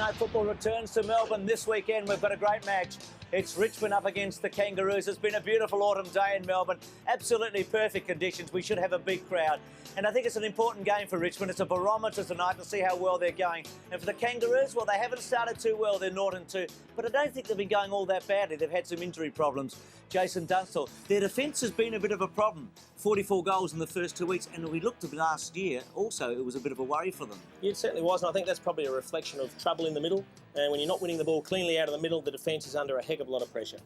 Night Football returns to Melbourne this weekend. We've got a great match. It's Richmond up against the Kangaroos. It's been a beautiful autumn day in Melbourne. Absolutely perfect conditions. We should have a big crowd. And I think it's an important game for Richmond. It's a barometer tonight to see how well they're going. And for the Kangaroos, well, they haven't started too well. They're 0-2. But I don't think they've been going all that badly. They've had some injury problems. Jason Dunstall. Their defence has been a bit of a problem. 44 goals in the first 2 weeks. And we looked at last year, also, it was a bit of a worry for them. Yeah, it certainly was. And I think that's probably a reflection of trouble in the middle. And when you're not winning the ball cleanly out of the middle, the defence is under a heck of a lot of pressure.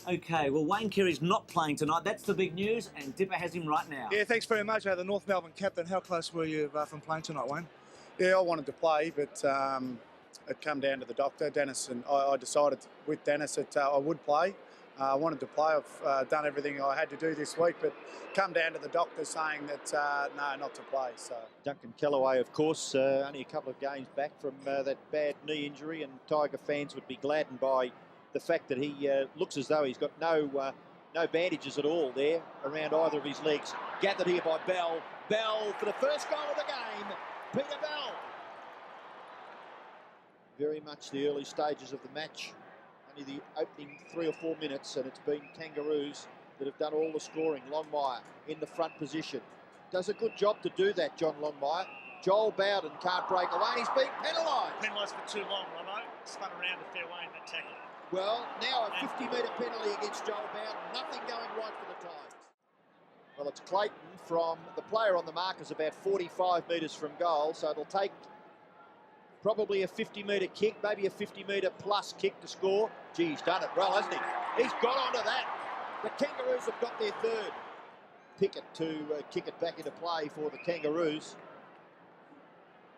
OK, well, Wayne Carey's not playing tonight. That's the big news, and Dipper has him right now. Yeah, thanks very much. The North Melbourne captain. How close were you from playing tonight, Wayne? Yeah, I wanted to play, but it come down to the doctor, Dennis, and I decided with Dennis that I would play. I wanted to play. I've done everything I had to do this week, but come down to the doctor saying that no, not to play. So Duncan Kellaway, of course, only a couple of games back from that bad knee injury, and Tiger fans would be gladdened by the fact that he looks as though he's got no bandages at all there around either of his legs. Gathered here by Bell. Bell for the first goal of the game. Peter Bell. Very much the early stages of the match. Only the opening 3 or 4 minutes, and it's been Kangaroos that have done all the scoring. Longmire in the front position. Does a good job to do that, John Longmire. Joel Bowden can't break away, and he's being penalised. Penalised for too long, Romo. Spun around the fairway in that tackle. Well, now a 50-metre penalty against Joel Bowden. Nothing going right for the Tigers. Well, it's Clayton from the player on the mark is about 45 metres from goal, so it'll take probably a 50-metre kick, maybe a 50-metre plus kick to score. Gee, he's done it well, hasn't he? He's got onto that. The Kangaroos have got their third. Pickett to kick it back into play for the Kangaroos.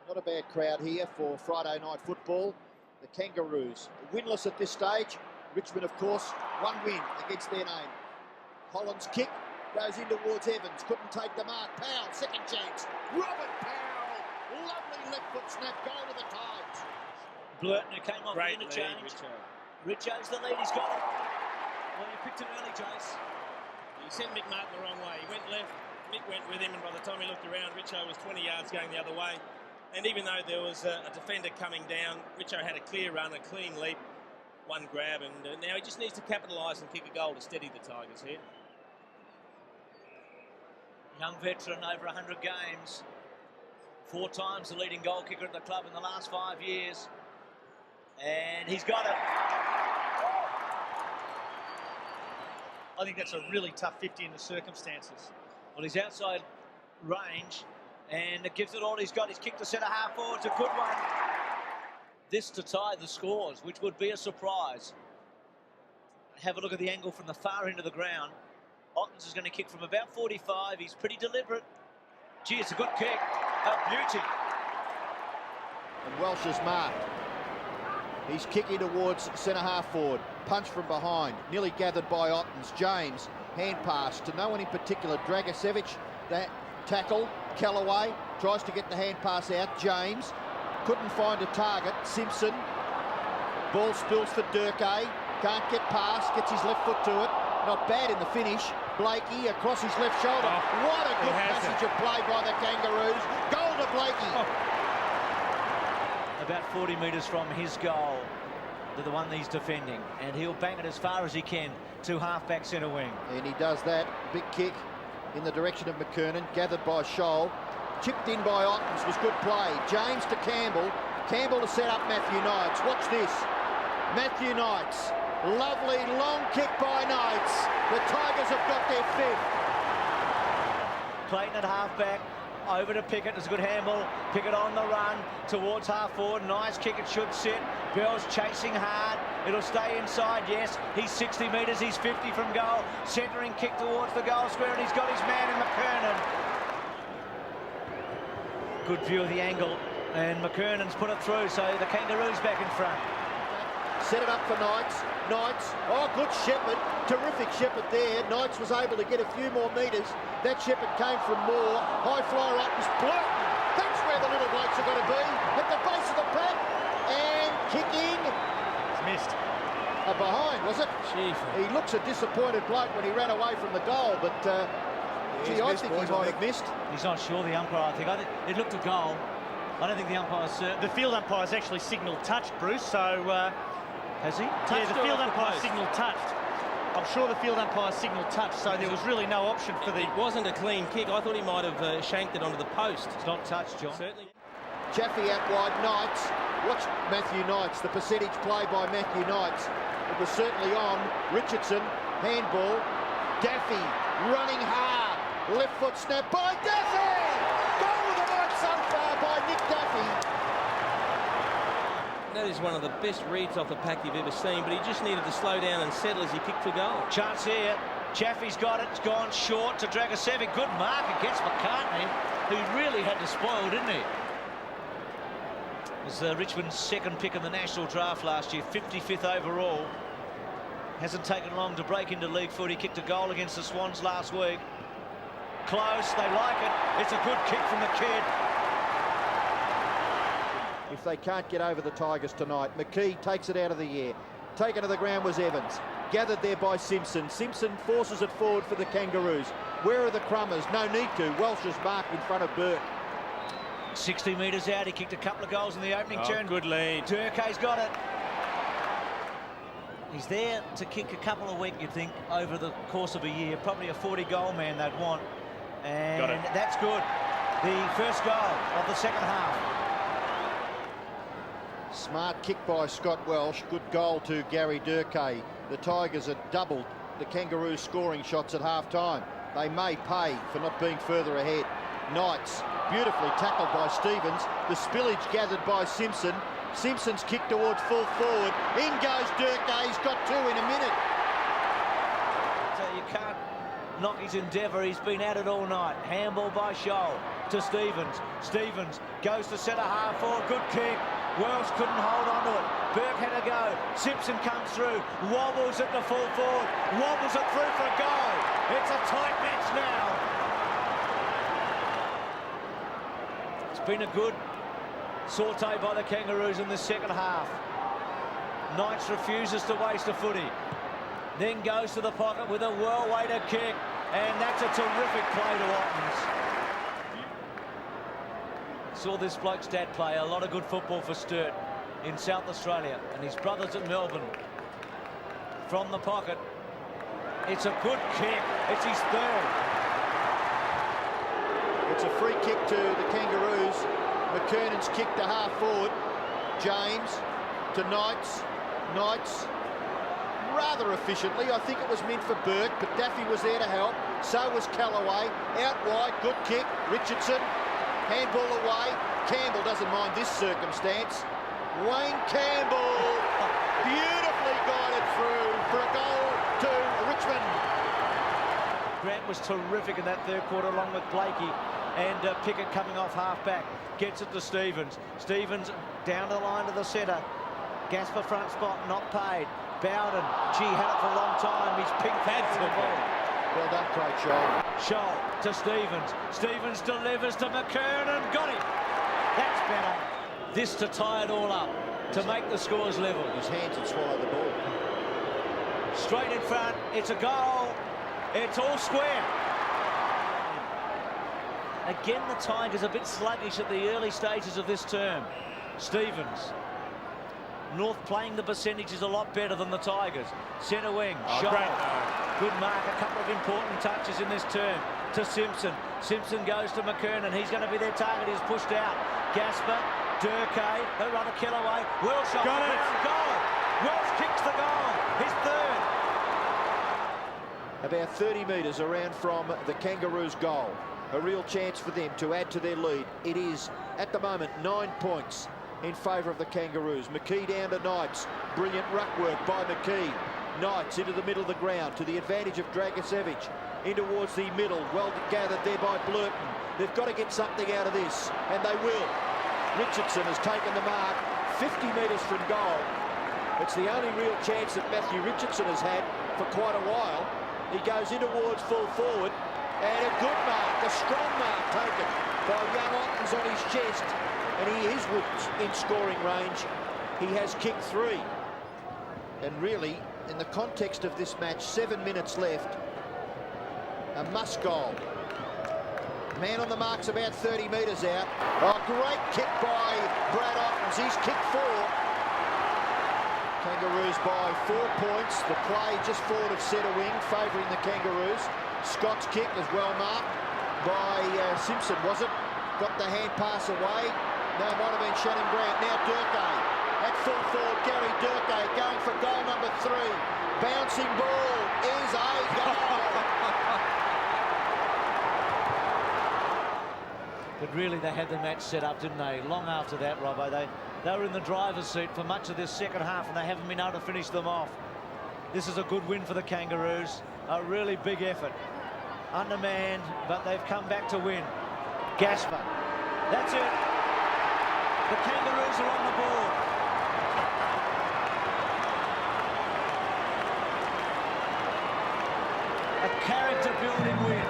Not a bad crowd here for Friday night football. The Kangaroos winless at this stage. Richmond, of course, one win against their name. Collins' kick goes in towards Evans. Couldn't take the mark. Powell, second chance. Robert Powell. Lovely left foot snap. Goal to the Tigers. Blurton, who came off Great the lead, interchange. Richo. Richo's the lead. He's got it. Well, you picked him early, Jace. He sent Mick Martin the wrong way. He went left. Mick went with him, and by the time he looked around, Richo was 20 yards going the other way. And even though there was a defender coming down, Richo had a clear run, a clean leap, one grab, and now he just needs to capitalise and kick a goal to steady the Tigers here. Young veteran, over 100 games. 4 times the leading goal kicker at the club in the last 5 years. And he's got it. I think that's a really tough 50 in the circumstances. Well, he's outside range, and it gives it all he's got. He's kicked the centre half forward. It's a good one. This to tie the scores, which would be a surprise. Have a look at the angle from the far end of the ground. Ottens is going to kick from about 45. He's pretty deliberate. Gee, it's a good kick. A beauty. And Welsh is marked. He's kicking towards centre half forward. Punch from behind. Nearly gathered by Ottens. James, hand pass to no one in particular. Dragicevic, that tackle. Kellaway tries to get the hand pass out. James couldn't find a target. Simpson. Ball spills for Durkay. Can't get past. Gets his left foot to it. Not bad in the finish. Blakey across his left shoulder. Oh, what a good passage of play by the Kangaroos. Goal to Blakey. Oh. About 40 metres from his goal to the one he's defending. And he'll bang it as far as he can to half-back centre wing. And he does that. Big kick in the direction of McKernan. Gathered by Scholl. Chipped in by Ottens. Was good play. James to Campbell. Campbell to set up Matthew Knights. Watch this. Matthew Knights. Lovely long kick by Knights. The Tigers have got their 5th. Clayton at half-back. Over to Pickett. It's a good handball. Pickett on the run towards half forward. Nice kick. It should sit. Bell's chasing hard. It'll stay inside. Yes, he's 60 metres. He's 50 from goal. Centering kick towards the goal square, and he's got his man in McKernan. Good view of the angle, and McKernan's put it through. So the Kangaroos back in front. Set it up for Knights. Knights. Oh, good shepherd. Terrific shepherd there. Knights was able to get a few more metres. That shepherd came from Moore. High flyer up was Blurton. That's where the little blokes are going to be. At the base of the pack. And kicking. It's missed. Behind, was it? Jeez. He looks a disappointed bloke when he ran away from the goal, but gee, I think he might have missed. He's not sure, the umpire. I think it looked a goal. I don't think the umpire's... The field umpire's actually signalled touched, Bruce, so... has he? Yeah, the field umpire signalled touched. I'm sure the field umpire signalled touch, so there was really no option for the... It wasn't a clean kick. I thought he might have shanked it onto the post. It's not touched, John. Certainly. Chaffee out wide, Knights. Watch Matthew Knights, the percentage play by Matthew Knights. It was certainly on. Richardson, handball. Daffy, running hard. Left foot snap by Daffy! Goal of the night so far by Nick Daffy. That is one of the best reads off the pack you've ever seen, but he just needed to slow down and settle as he kicked for goal. Chance here. Chaffee's got it. It's gone short to Dragicevic. Good mark against McCartney, who really had to spoil, didn't he? It was Richmond's second pick in the national draft last year, 55th overall. Hasn't taken long to break into league foot. He kicked a goal against the Swans last week. Close, they like it. It's a good kick from the kid. If they can't get over the Tigers tonight, McKee takes it out of the air. Taken to the ground was Evans. Gathered there by Simpson. Simpson forces it forward for the Kangaroos. Where are the Crummers? No need to. Welsh is marked in front of Burke. 60 metres out. He kicked a couple of goals in the opening turn. Good lead. Durkay's got it. He's there to kick a couple a week, you'd think, over the course of a year. Probably a 40-goal man they'd want. And that's good. The first goal of the second half. Smart kick by Scott Welsh. Good goal to Gary Durkay. The Tigers had doubled the Kangaroos scoring shots at half-time. They may pay for not being further ahead. Knights, beautifully tackled by Stevens. The spillage gathered by Simpson. Simpson's kick towards full forward. In goes Durkay. He's got two in a minute. So you can't knock his endeavour. He's been at it all night. Handball by Scholl to Stevens. Stevens goes to centre half forward. Good kick. Welsh couldn't hold on to it. Burke had a go. Simpson comes through. Wobbles it to full forward. Wobbles it through for a goal. It's a tight match now. It's been a good saute by the Kangaroos in the second half. Knights refuses to waste a footy. Then goes to the pocket with a well-weighted kick. And that's a terrific play to Ottens. Saw this bloke's dad play a lot of good football for Sturt in South Australia, and his brothers at Melbourne. From the pocket, it's a good kick. It's his third. It's a free kick to the Kangaroos. McKernan's kick to half forward. James to Knights. Knights rather efficiently. I think it was meant for Burke, but Daffy was there to help. So was Callaway. Out wide, good kick. Richardson. Handball away. Campbell doesn't mind this circumstance. Wayne Campbell beautifully guided through for a goal to Richmond. Grant was terrific in that third quarter along with Blakey, and Pickett coming off half-back. Gets it to Stevens. Stevens down the line to the centre. Gasper front spot, not paid. Bowden, gee, had it for a long time. He's picked that football. Well done, Craig Scholl. Scholl to Stevens. Stevens delivers to McKernan. Got him. That's better. This to tie it all up, to make the scores level. His hands had swallowed the ball. Straight in front. It's a goal. It's all square. Again, the Tigers a bit sluggish at the early stages of this term. Stevens. North playing the percentages a lot better than the Tigers. Centre wing. Scholl. Good mark, a couple of important touches in this turn to Simpson. Simpson goes to McKernan. He's going to be their target. He's pushed out. Gasper, Durkay, they run a kill away. Welsh got it. Goal. Welsh kicks the goal. His third. About 30 metres around from the Kangaroos' goal. A real chance for them to add to their lead. It is, at the moment, 9 points in favour of the Kangaroos. McKee down to Knights. Brilliant ruck work by McKee. Knights into the middle of the ground to the advantage of Dragicevic. In towards the middle, well gathered there by Blurton. They've got to get something out of this, and they will. Richardson has taken the mark, 50 metres from goal. It's the only real chance that Matthew Richardson has had for quite a while. He goes in towards full forward, and a good mark, a strong mark taken by young Ottens on his chest, and he is in scoring range. He has kicked 3. And really, in the context of this match, 7 minutes left, a must goal. Man on the mark's about 30 metres out. Oh, great kick by Brad Ottens. He's kicked 4. Kangaroos by 4 points. The play just forward of centre wing, favouring the Kangaroos. Scott's kick is well marked by Simpson, was it? Got the hand pass away. No, it might have been Shannon Grant. Now Durkay. At full forward, Gary Durkay going for goal number 3. Bouncing ball is a goal. But really, they had the match set up, didn't they? Long after that, Robbo, they were in the driver's seat for much of this second half, and they haven't been able to finish them off. This is a good win for the Kangaroos. A really big effort. Undermanned, but they've come back to win. Gasper. That's it. The Kangaroos are on the board. A character-building win.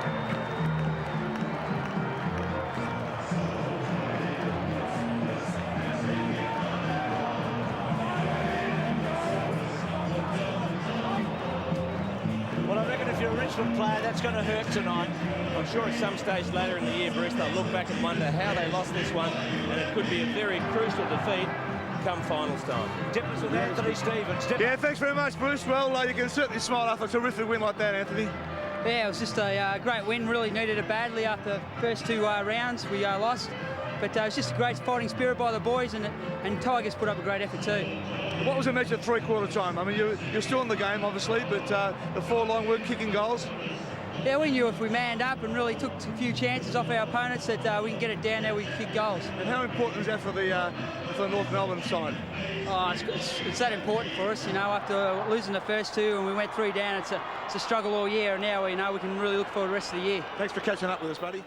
Well, I reckon if you're a Richmond player, that's going to hurt tonight. I'm sure at some stage later in the year, Bruce, they'll look back and wonder how they lost this one, and it could be a very crucial defeat come finals time. Dippers with Anthony Stevens. Yeah, thanks very much, Bruce. Well, you can certainly smile after a terrific win like that, Anthony. Yeah, it was just a great win. Really needed it badly after the first 2 rounds. We lost. But it was just a great fighting spirit by the boys, and Tigers put up a great effort too. What was the match at 3/4 time? I mean, you're still in the game, obviously, but the 4 line were kicking goals. Yeah, we knew if we manned up and really took a few chances off our opponents that we can get it down there, we can kick goals. And how important is that for the North Melbourne side? Oh, it's that important for us, you know. After losing the first 2 and we went 3 down, it's a struggle all year, and now we know we can really look for the rest of the year. Thanks for catching up with us, buddy.